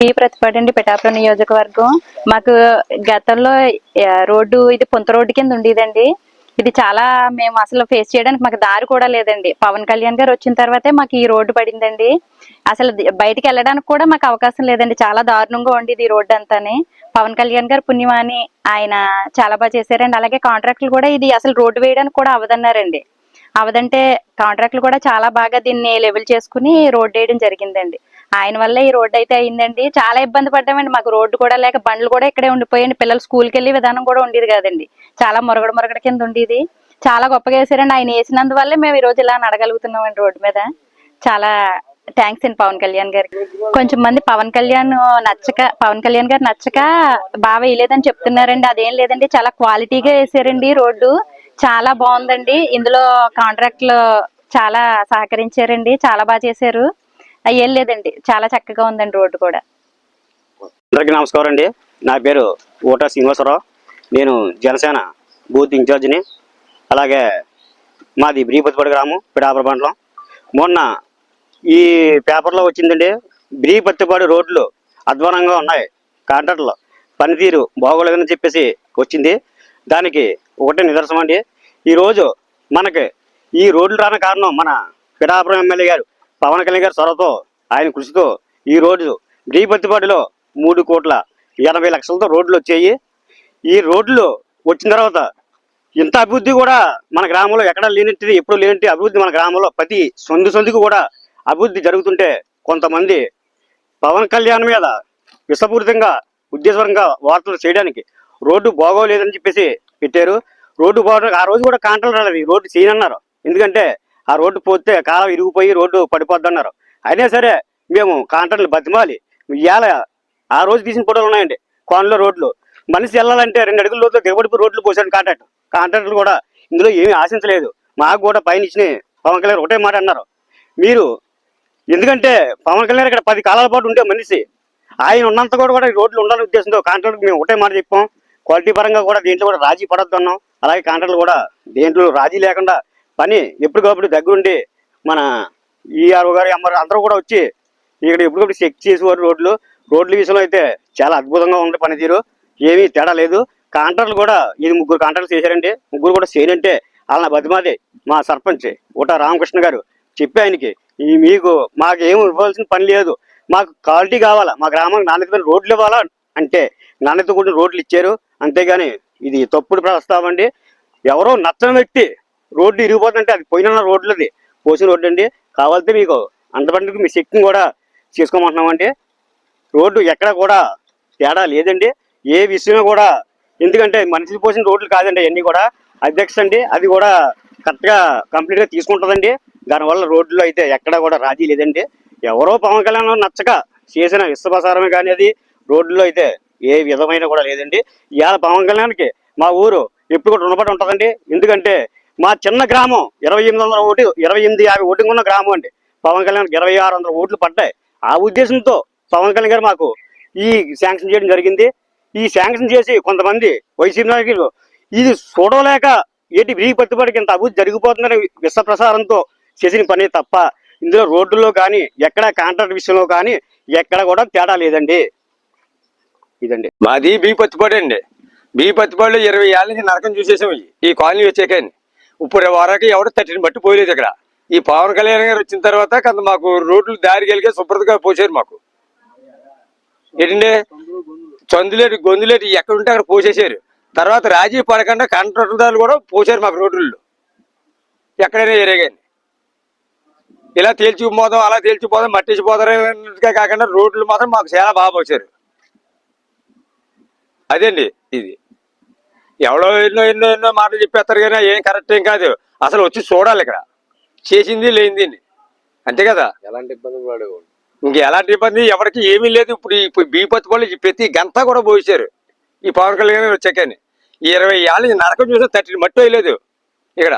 ప్రతిపాడండి పిఠాపురం నియోజకవర్గం. మాకు గతంలో రోడ్డు ఇది పుంత రోడ్డు కింద ఉండేదండి. ఇది చాలా మేము అసలు ఫేస్ చేయడానికి మాకు దారి కూడా లేదండి. పవన్ కళ్యాణ్ గారు వచ్చిన తర్వాతే మాకు ఈ రోడ్డు పడిందండి. అసలు బయటికి వెళ్ళడానికి కూడా మాకు అవకాశం లేదండి. చాలా దారుణంగా ఉండేది ఈ రోడ్డు అంతాని. పవన్ కళ్యాణ్ గారు పుణ్యమాని ఆయన చాలా బాగా చేశారండి. అలాగే కాంట్రాక్టులు కూడా ఇది అసలు రోడ్డు వేయడానికి కూడా అవదన్నారండి. అవదంటే కాంట్రాక్టులు కూడా చాలా బాగా దీన్ని లెవెల్ చేసుకుని రోడ్డు వేయడం జరిగిందండి. ఆయన వల్ల ఈ రోడ్డు అయితే అయిందండి. చాలా ఇబ్బంది పడ్డామండి. మాకు రోడ్డు కూడా లేక బండ్లు కూడా ఇక్కడే ఉండిపోయాయండి. పిల్లలు స్కూల్కి వెళ్ళే విధానం కూడా ఉండేది కాదండి. చాలా మురగడ కింద ఉండేది. చాలా గొప్పగా వేసారండి. ఆయన వేసినందువల్లే మేము ఈ రోజు ఇలా నడగలుగుతున్నామండి రోడ్డు మీద. చాలా థ్యాంక్స్ అండి పవన్ కళ్యాణ్ గారికి. కొంచెం మంది పవన్ కళ్యాణ్ గారు నచ్చక బాగా వేయలేదని చెప్తున్నారండి. అదేం లేదండి, చాలా క్వాలిటీగా వేసారండి రోడ్డు. చాలా బాగుందండి. ఇందులో కాంట్రాక్ట్లు చాలా సహకరించారండి. చాలా బాగా చేశారు. ఏం లేదండి, చాలా చక్కగా ఉందండి రోడ్డు కూడా. అందరికీ నమస్కారం అండి. నా పేరు ఓటా శ్రీనివాసరావు. నేను జనసేన బూత్ ఇన్ఛార్జిని. అలాగే మాది బ్రీపతిపాడు గ్రామం, పిఠాపురం మండలం. మొన్న ఈ పేపర్లో వచ్చిందండి, బ్రీపతిపాడు రోడ్లు అధ్వానంగా ఉన్నాయి, కాంట్రాక్టులు పనితీరు బాగోలేదని చెప్పేసి వచ్చింది. దానికి ఒకటే నిదర్శనం అండి. ఈరోజు మనకి ఈ రోడ్లు రాని కారణం మన పిఠాపురం ఎమ్మెల్యే గారు పవన్ కళ్యాణ్ గారి చొరవతో, ఆయన కృషితో ఈ రోజు బ్రీపతిపాడులో 3,80,00,000తో రోడ్లు వచ్చాయి. ఈ రోడ్లు వచ్చిన తర్వాత ఇంత అభివృద్ధి కూడా మన గ్రామంలో ఎక్కడ లేనిది, ఎప్పుడు లేనిది అభివృద్ధి మన గ్రామంలో ప్రతి సందుకు కూడా అభివృద్ధి జరుగుతుంటే కొంతమంది పవన్ కళ్యాణ్ మీద విషపూరితంగా ఉద్దేశపరంగా వార్తలు చేయడానికి రోడ్డు బాగోలేదని చెప్పేసి పెట్టారు. రోడ్డు బాగోలేదు. ఆ రోజు కూడా కాంట్రాక్ట్ రాలేదు, రోడ్డు చేయనన్నారు. ఎందుకంటే ఆ రోడ్డు పోతే కాలం ఇరిగిపోయి రోడ్డు పడిపోద్ది అన్నారు. అయినా సరే మేము కాంట్రాక్టులు బతిమాలి ఇవాళ ఆ రోజు తీసిన ఫోటోలు ఉన్నాయండి. కోనలో రోడ్లు మనిషి వెళ్ళాలంటే 2 అడుగుల లోతులో దిగబడిపోయి రోడ్లు పోసాడు కాంట్రాక్టులు కూడా ఇందులో ఏమీ ఆశించలేదు. మాకు కూడా పైన ఇచ్చిన పవన్ కళ్యాణ్ ఒకటే మాట అన్నారు, మీరు ఎందుకంటే పవన్ కళ్యాణ్ ఇక్కడ 10 కాలాల పాటు ఉండే మనిషి, ఆయన ఉన్నంత కూడా ఈ రోడ్లు ఉండాలనే ఉద్దేశంతో కాంట్రాక్ట్ మేము ఒకటే మాట చెప్పాం. క్వాలిటీ పరంగా కూడా దేంట్లో కూడా రాజీ పడద్దు అన్నాం. అలాగే కాంట్రాక్టులు కూడా దేంట్లో రాజీ లేకుండా పని ఎప్పటికప్పుడు దగ్గరుండి మన ఈఆర్ఓ గారు ఎంఆర్ అందరూ కూడా వచ్చి ఇక్కడ ఎప్పటికప్పుడు చెక్ చేసేవారు. రోడ్ల విషయంలో అయితే చాలా అద్భుతంగా ఉంది పనితీరు, ఏమీ తేడా లేదు. కాంట్రాక్టులు కూడా ఇది 3 కాంట్రాక్టులు చేశారండి. 3 కూడా చేయనంటే వాళ్ళ బతిమాది మా సర్పంచ్ ఓటా రామకృష్ణ గారు చెప్పి ఆయనకి మాకు ఏమి ఇవ్వాల్సిన పని లేదు, మాకు క్వాలిటీ కావాలా, మా గ్రామానికి నాణ్యతమైన రోడ్లు ఇవ్వాలా అంటే నాణ్యత కూడా రోడ్లు ఇచ్చారు. అంతేగాని ఇది తప్పుడు ప్రస్తావం అండి. ఎవరో నచ్చని వ్యక్తి రోడ్డు ఇరిగిపోతుందంటే అది పోయిన రోడ్లది, పోసిన రోడ్డు అండి. కావాలంటే మీకు అంతమందికి మీ శక్తిని కూడా చేసుకోమంటున్నామండి. రోడ్డు ఎక్కడ కూడా తేడా లేదండి, ఏ విషయంలో కూడా. ఎందుకంటే మనిషిని పోసిన రోడ్లు కాదండి అవన్నీ కూడా, అధ్యక్ష అండి అది కూడా కరెక్ట్గా కంప్లీట్గా తీసుకుంటుందండి. దానివల్ల రోడ్లు అయితే ఎక్కడ కూడా రాజీ లేదండి. ఎవరో పవన్ కళ్యాణ్ నచ్చక చేసిన విశ్వప్రసారమే కానీ అది రోడ్లలో అయితే ఏ విధమైన కూడా లేదండి. ఇవాళ పవన్ కళ్యాణ్కి మా ఊరు ఎప్పుడు కూడా రుణపడి ఉంటుందండి. ఎందుకంటే మా చిన్న గ్రామం 2800 ఓటు 2850 ఓటింగ్ ఉన్న గ్రామం అండి. పవన్ కళ్యాణ్కి 2600 ఓట్లు పడ్డాయి. ఆ ఉద్దేశంతో పవన్ కళ్యాణ్ గారు మాకు ఈ శాంక్షన్ చేయడం జరిగింది. ఈ శాంక్షన్ చేసి కొంతమంది వైసీపీ నాయకులు ఇది చూడలేక ఏంటి బ్రీపతిపాడుకి ఇంత అభివృద్ధి జరిగిపోతుందని విశ్వప్రసారంతో చేసిన పని తప్ప ఇందులో రోడ్డుల్లో కానీ ఎక్కడ కాంట్రాక్ట్ విషయంలో కానీ ఎక్కడ కూడా తేడా లేదండి. ఇదండి మాది బ్రీపతిపాడు అండి. బ్రీపతిపాడులో 20 ఏళ్ళ నుంచి నరకం చూసేసాం ఈ కాలనీ వచ్చాకని. ఇప్పుడు వరకు ఎవరు తట్టిని బట్టి పోయలేదు ఇక్కడ. ఈ పవన్ కళ్యాణ్ గారు వచ్చిన తర్వాత కొంత మాకు రోడ్లు దారి కలిగే శుభ్రతగా పోసారు. మాకు ఏంటంటే చందులేటి గొంతులేటి ఎక్కడ ఉంటే అక్కడ పోసేసారు. తర్వాత రాజీ పడకుండా కాంట్రాక్టర్లు కూడా పోసారు మాకు రోడ్లలో ఎక్కడైనా ఎరేగాని. ఇలా తేల్చిపోదాం అలా తేల్చిపోదాం మట్టించిపోతారన్నట్టుగా కాకుండా రోడ్లు మాత్రం మాకు చాలా బాగా పోసారు. అదండి ఇది. ఎవడో ఎన్నో మాటలు చెప్పేస్తారు కానీ ఏం కరెక్ట్ ఏం కాదు. అసలు వచ్చి చూడాలి ఇక్కడ చేసింది లేనిది అంతే కదా. ఎలాంటి ఇబ్బంది ఎలాంటి ఇబ్బంది ఎవరికి ఏమీ లేదు. ఇప్పుడు బ్రీపతిపాడు ప్రతి గంట కూడా పోసారు ఈ పవన్ కళ్యాణ్ వచ్చాకని. 20 ఏళ్ళ నరకం చూసి 30 మట్టి వేయలేదు ఇక్కడ.